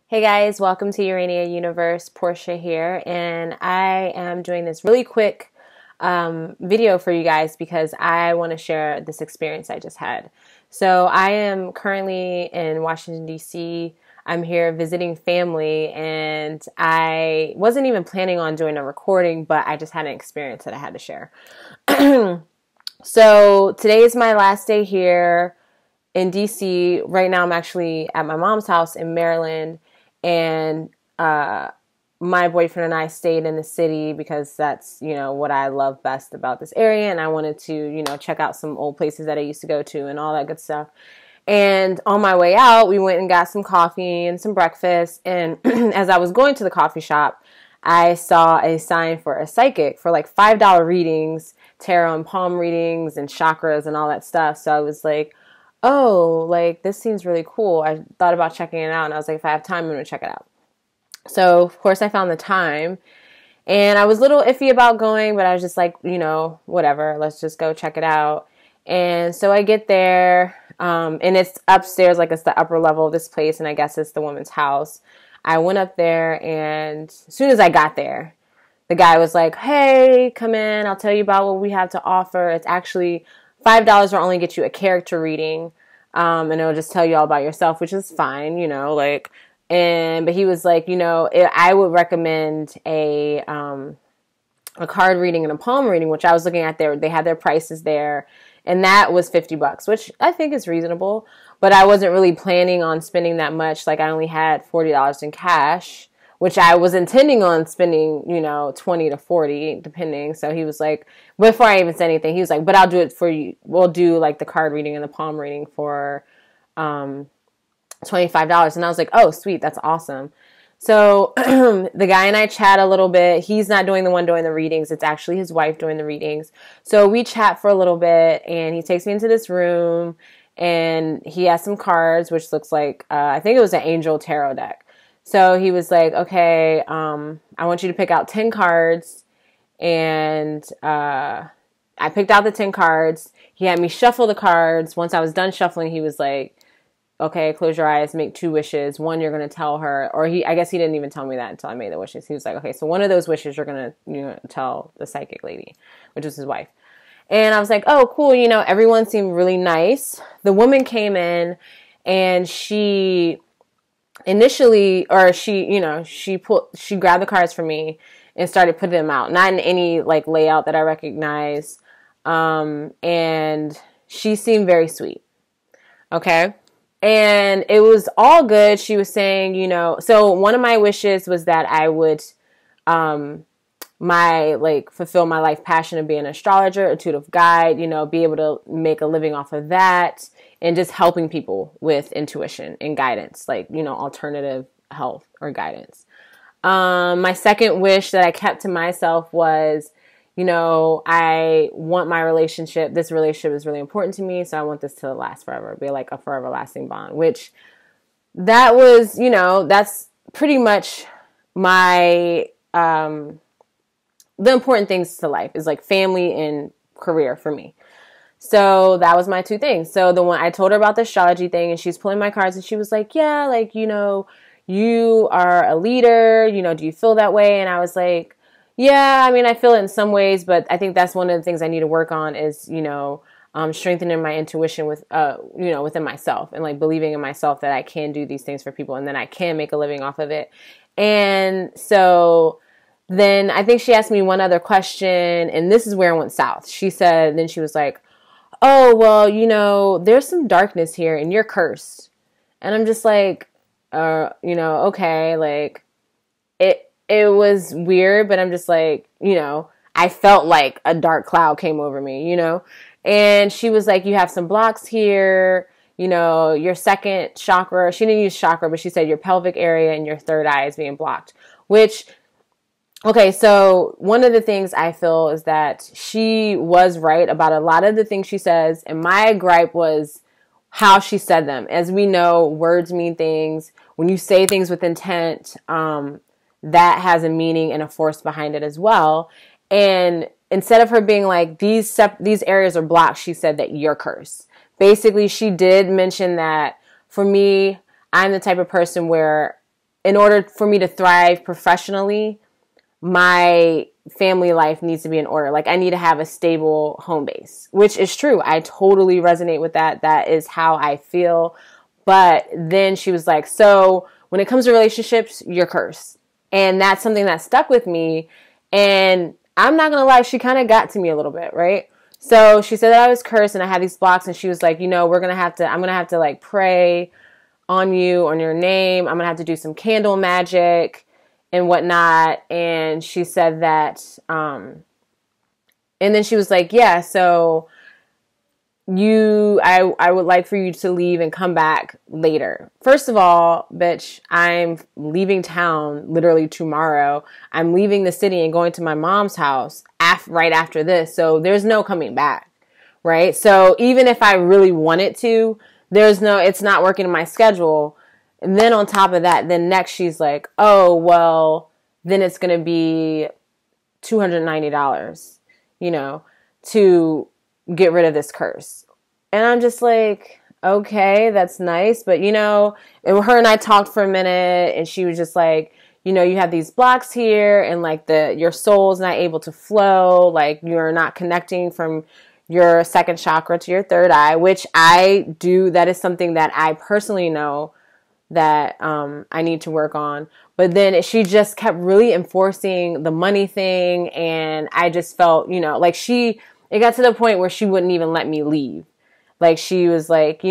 Hey guys, welcome to Urania Universe. Portia here, and I am doing this really quick video for you guys because I want to share this experience I just had. So I am currently in Washington, D.C. I'm here visiting family, and I wasn't even planning on doing a recording, but I just had an experience that I had to share. So today is my last day here in DC. Right now I'm actually at my mom's house in Maryland, and my boyfriend and I stayed in the city because that's, what I love best about this area, and I wanted to, check out some old places that I used to go to and all that good stuff. And on my way out, we went and got some coffee and some breakfast, and as I was going to the coffee shop, I saw a sign for a psychic for like $5 readings, tarot and palm readings and chakras and all that stuff. So I was like, oh, like this seems really cool. I thought about checking it out, and I was like, if I have time, I'm going to check it out. So of course I found the time, and I was a little iffy about going, but I was just like, whatever, let's just go check it out. And so I get there, and it's upstairs, like it's the upper level of this place, and I guess it's the woman's house. I went up there, and as soon as I got there, the guy was like, hey, come in, I'll tell you about what we have to offer. It's actually $5 will only get you a character reading, and it'll just tell you all about yourself, which is fine, but he was like, I would recommend a card reading and a palm reading, which I was looking at there. They had their prices there, and that was $50, which I think is reasonable, but I wasn't really planning on spending that much. Like, I only had $40 in cash, which I was intending on spending, 20 to 40, depending. So he was like, before I even said anything, he was like, but I'll do it for you. We'll do like the card reading and the palm reading for $25. And I was like, oh, sweet. That's awesome. So the guy and I chat a little bit. He's not doing the one doing the readings. It's actually his wife doing the readings. So we chat for a little bit, and he takes me into this room, and he has some cards, which looks like, I think it was an angel tarot deck. So he was like, okay, I want you to pick out 10 cards. And I picked out the 10 cards. He had me shuffle the cards. Once I was done shuffling, he was like, okay, close your eyes, make 2 wishes. One, you're going to tell her, I guess he didn't even tell me that until I made the wishes. He was like, okay, so one of those wishes you're going to, tell the psychic lady, which was his wife. And I was like, oh, cool. Everyone seemed really nice. The woman came in, and she initially, she grabbed the cards from me and started putting them out, not in any like layout that I recognize. And she seemed very sweet. Okay. And it was all good. She was saying, so one of my wishes was that I would, fulfill my life passion of being an astrologer, a intuitive guide, be able to make a living off of that, and just helping people with intuition and guidance, alternative health or guidance. My second wish that I kept to myself was, I want this relationship is really important to me, so I want this to last forever, be like a forever lasting bond, which that was, that's pretty much my, the important things to life is like family and career for me. So that was my 2 things. So the one, I told her about the astrology thing, and she's pulling my cards, and she was like, yeah, you are a leader, do you feel that way? And I was like, yeah, I mean, I feel it in some ways, but I think that's one of the things I need to work on is, strengthening my intuition with, within myself, and like believing in myself that I can do these things for people, and then I can make a living off of it. And so then I think she asked me one other question, and this is where I went south. She said, then she was like, oh, well, there's some darkness here and you're cursed. And I'm just like, okay, like it was weird, but I'm just like, I felt like a dark cloud came over me, and she was like, you have some blocks here, your second chakra, she didn't use chakra, but she said your pelvic area and your third eye is being blocked, which, okay, so one of the things I feel is that she was right about a lot of the things she says, and my gripe was how she said them. As we know, words mean things. When you say things with intent, that has a meaning and a force behind it as well. And instead of her being like, these areas are blocked, she said that you're cursed. Basically, she did mention that for me, I'm the type of person where in order for me to thrive professionally, my family life needs to be in order. Like I need to have a stable home base, which is true. I totally resonate with that. That is how I feel. But then she was like, so when it comes to relationships, you're cursed. And that's something that stuck with me. And I'm not going to lie, she kind of got to me a little bit, right? So she said that I was cursed and I had these blocks, and she was like, I'm going to have to like pray on you, on your name. I'm going to have to do some candle magic and whatnot. And she said that, and then she was like, yeah, so I would like for you to leave and come back later. First of all, bitch, I'm leaving town literally tomorrow. I'm leaving the city and going to my mom's house right after this. So there's no coming back, right? So even if I really wanted to, it's not working in my schedule. And then on top of that, then next she's like, oh, well, then it's going to be $290, to get rid of this curse. And I'm just like, okay, that's nice. But, and her and I talked for a minute, and she was just like, you have these blocks here, and like your soul's not able to flow. Like you're not connecting from your second chakra to your third eye, which I do. That is something that I personally know that I need to work on. But then she just kept really enforcing the money thing. And I just felt, it got to the point where she wouldn't even let me leave. Like she was like,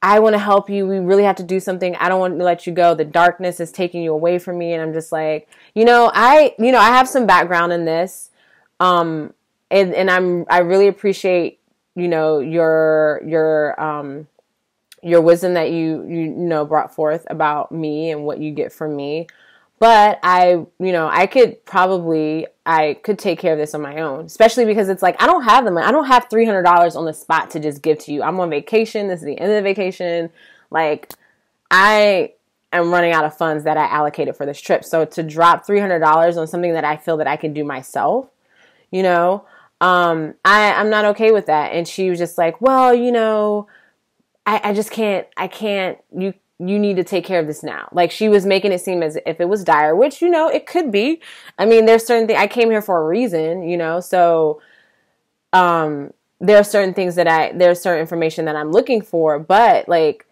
I want to help you. We really have to do something. I don't want to let you go. The darkness is taking you away from me. And I'm just like, I have some background in this. And I really appreciate, your wisdom that you brought forth about me and what you get from me. But I could take care of this on my own, especially because it's like, I don't have the money. I don't have $300 on the spot to just give to you. I'm on vacation. This is the end of the vacation. Like I am running out of funds that I allocated for this trip. So to drop $300 on something that I feel that I can do myself, I'm not okay with that. And she was just like, well, I just can't, you need to take care of this now. Like she was making it seem as if it was dire, which, it could be. I mean, there's certain things, I came here for a reason, so, there are certain things there's certain information that I'm looking for, but like,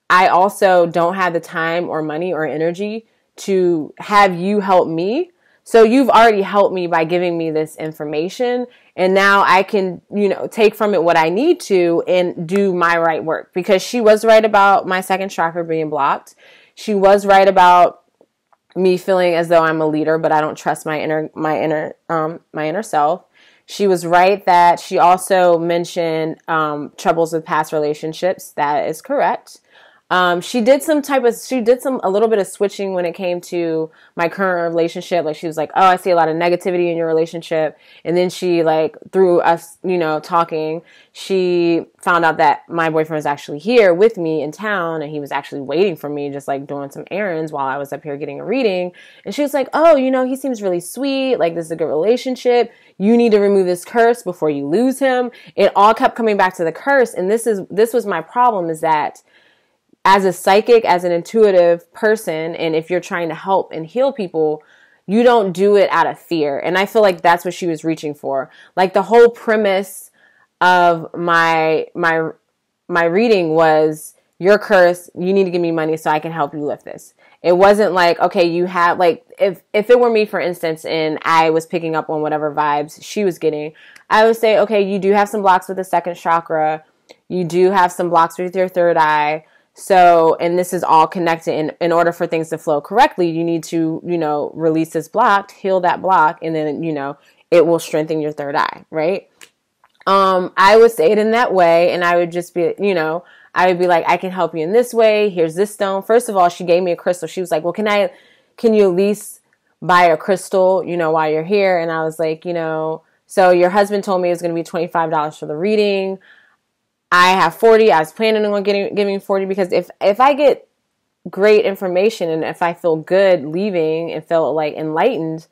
I also don't have the time or money or energy to have you help me. So you've already helped me by giving me this information. And now I can, take from it what I need to and do my right work, because she was right about my second chakra being blocked. She was right about me feeling as though I'm a leader, but I don't trust my inner self. She was right that she also mentioned, troubles with past relationships. That is correct. She did a little bit of switching when it came to my current relationship. Like she was like, oh, I see a lot of negativity in your relationship. And then she like through us, talking, she found out that my boyfriend was actually here with me in town, and he was actually waiting for me, just like doing some errands while I was up here getting a reading. And she was like, oh, he seems really sweet. Like this is a good relationship. You need to remove this curse before you lose him. It all kept coming back to the curse. And this was my problem, is that as a psychic, as an intuitive person, and if you're trying to help and heal people, you don't do it out of fear. And I feel like that's what she was reaching for. Like the whole premise of my reading was, you're cursed, you need to give me money so I can help you lift this. It wasn't like, okay, you have, like, if it were me, for instance, and I was picking up on whatever vibes she was getting, I would say, okay, you do have some blocks with the second chakra. You do have some blocks with your third eye. So, and this is all connected. In order for things to flow correctly, you need to, release this block, heal that block, and then, it will strengthen your third eye, right? I would say it in that way, and I would just be, I would be like, I can help you in this way. Here's this stone. First of all, she gave me a crystal. She was like, well, can you at least buy a crystal, while you're here? And I was like, so your husband told me it was going to be $25 for the reading. I have 40. I was planning on giving 40, because if I get great information and if I feel good leaving and feel like enlightened,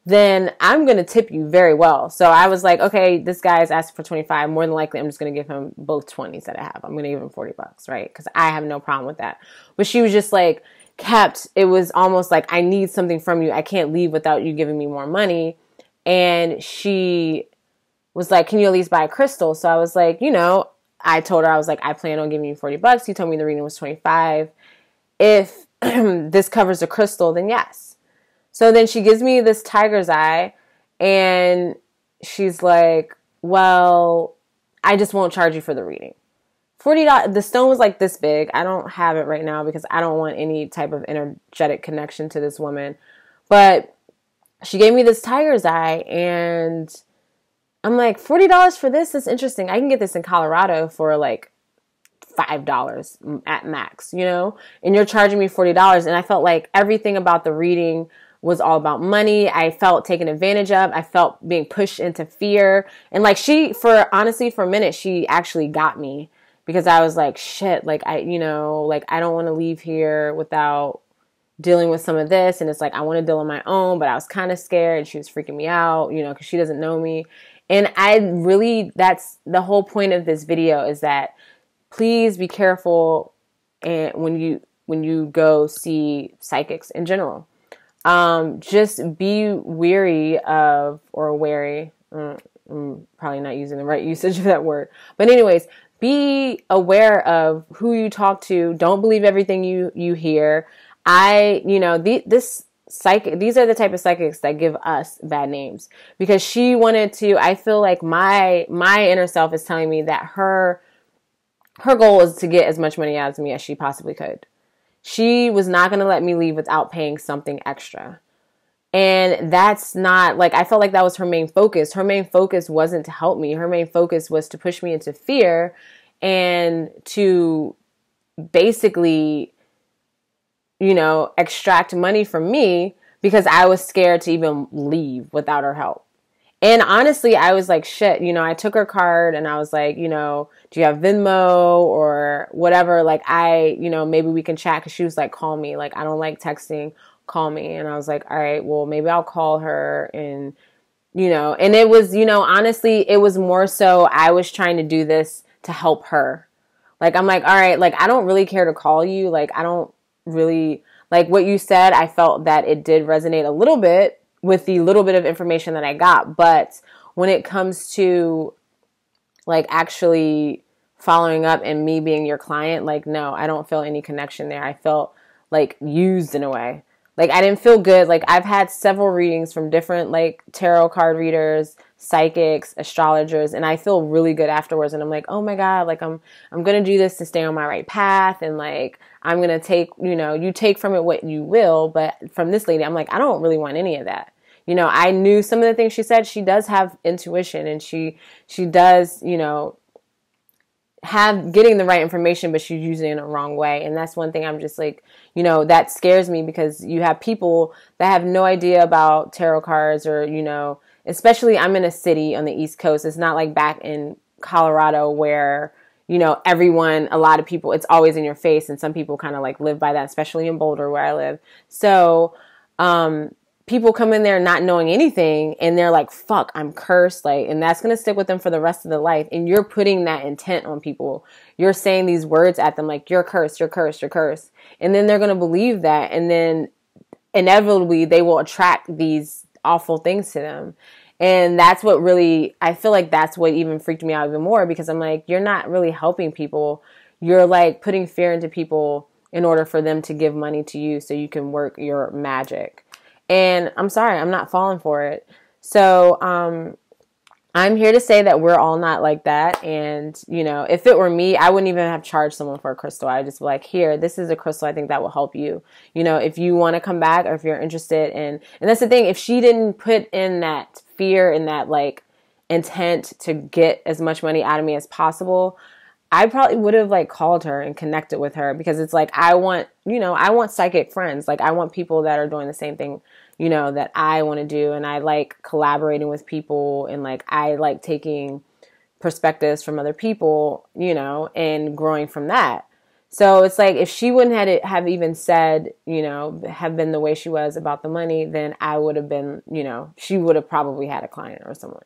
then I'm going to tip you very well. So I was like, okay, this guy is asking for 25. More than likely, I'm just going to give him both 20s that I have. I'm going to give him $40, right? Because I have no problem with that. But she was just like, it was almost like, I need something from you. I can't leave without you giving me more money. And she was like, can you at least buy a crystal? So I was like, I told her, I was like, I plan on giving you $40. You told me the reading was 25. If this covers the crystal, then yes. So then she gives me this tiger's eye, and she's like, well, I just won't charge you for the reading. $40. The stone was like this big. I don't have it right now because I don't want any type of energetic connection to this woman. But she gave me this tiger's eye, and I'm like, $40 for this? That's interesting. I can get this in Colorado for like $5 at max, and you're charging me $40. And I felt like everything about the reading was all about money. I felt taken advantage of. I felt being pushed into fear. And like honestly, for a minute, she actually got me, because I was like, shit, like I don't want to leave here without dealing with some of this. And it's like, I want to deal on my own, but I was kind of scared, and she was freaking me out, because she doesn't know me. And that's the whole point of this video, is that please be careful and when you go see psychics in general. Just be wary of, or wary, I'm probably not using the right usage of that word. But anyways, be aware of who you talk to. Don't believe everything you hear. These are the type of psychics that give us bad names, because she wanted to, I feel like my inner self is telling me that her goal is to get as much money out of me as she possibly could. She was not going to let me leave without paying something extra. And that's not, like, I felt like that was her main focus. Her main focus wasn't to help me. Her main focus was to push me into fear and to basically, extract money from me, because I was scared to even leave without her help. And honestly, I was like, shit, I took her card, and I was like, do you have Venmo or whatever? Like, maybe we can chat. Cause she was like, call me. Like, I don't like texting. Call me. And I was like, all right, well, maybe I'll call her. And, and it was, honestly, it was more so I was trying to do this to help her. Like, I'm like, all right, like, I don't really care to call you. Like, I don't really like what you said. I felt that it did resonate a little bit with the little bit of information that I got. But when it comes to like actually following up and me being your client, like, no, I don't feel any connection there. I felt like used in a way. Like, I didn't feel good. Like, I've had several readings from different like tarot card readers, psychics, astrologers, and I feel really good afterwards. And I'm like, oh my God, like I'm going to do this to stay on my right path. And like, I'm going to take, you take from it what you will. But from this lady, I'm like, I don't really want any of that. I knew some of the things she said. She does have intuition, and she does, have getting the right information, but she's using it in a wrong way. And that's one thing I'm just like, that scares me, because you have people that have no idea about tarot cards, or, especially I'm in a city on the East Coast. It's not like back in Colorado where, a lot of people, it's always in your face. And some people kind of like live by that, especially in Boulder where I live. So, people come in there not knowing anything, and they're like, fuck, I'm cursed. Like, and that's going to stick with them for the rest of their life. And you're putting that intent on people. You're saying these words at them, like, you're cursed, you're cursed, you're cursed. And then they're going to believe that. And then inevitably they will attract these awful things to them. And that's what really, I feel like that's what even freaked me out even more, because I'm like, you're not really helping people. You're like putting fear into people in order for them to give money to you so you can work your magic. And I'm sorry, I'm not falling for it. So, I'm here to say that we're all not like that. And, if it were me, I wouldn't even have charged someone for a crystal. I'd just be like, here, this is a crystal. I think that will help you. If you want to come back, or if you're interested in, and that's the thing, if she didn't put in that fear and that like intent to get as much money out of me as possible, I probably would have like called her and connected with her, because it's like, I want psychic friends. Like, I want people that are doing the same thing, that I want to do. And I like collaborating with people, and like, I like taking perspectives from other people, and growing from that. So it's like, if she wouldn't have even said, have been the way she was about the money, then I would have been, she would have probably had a client or someone.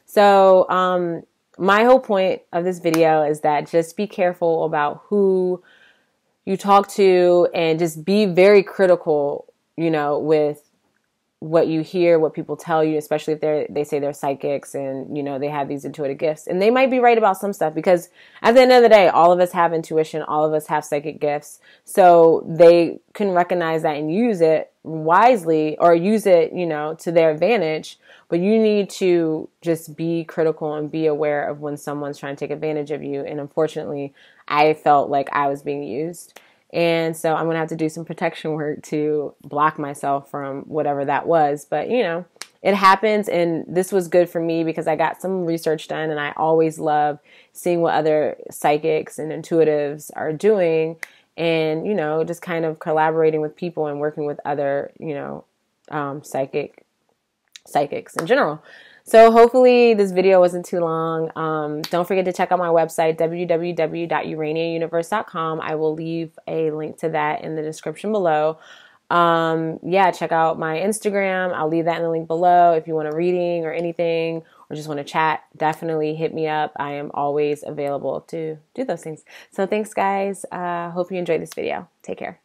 So, my whole point of this video is that just be careful about who you talk to, and just be very critical, you know, with what you hear, what people tell you, especially if they say they're psychics and, you know, they have these intuitive gifts. And they might be right about some stuff, because at the end of the day, all of us have intuition, all of us have psychic gifts. So they can recognize that and use it wisely, or use it, you know, to their advantage. But you need to just be critical and be aware of when someone's trying to take advantage of you. And unfortunately, I felt like I was being used. And so I'm going to have to do some protection work to block myself from whatever that was. But, you know, it happens. And this was good for me because I got some research done, and I always love seeing what other psychics and intuitives are doing, and, you know, just kind of collaborating with people and working with other, you know, psychics in general. So hopefully this video wasn't too long. Don't forget to check out my website, www.uraniauniverse.com. I will leave a link to that in the description below. Yeah, check out my Instagram. I'll leave that in the link below. If you want a reading or anything, or just want to chat, definitely hit me up. I am always available to do those things. So thanks, guys. Hope you enjoyed this video. Take care.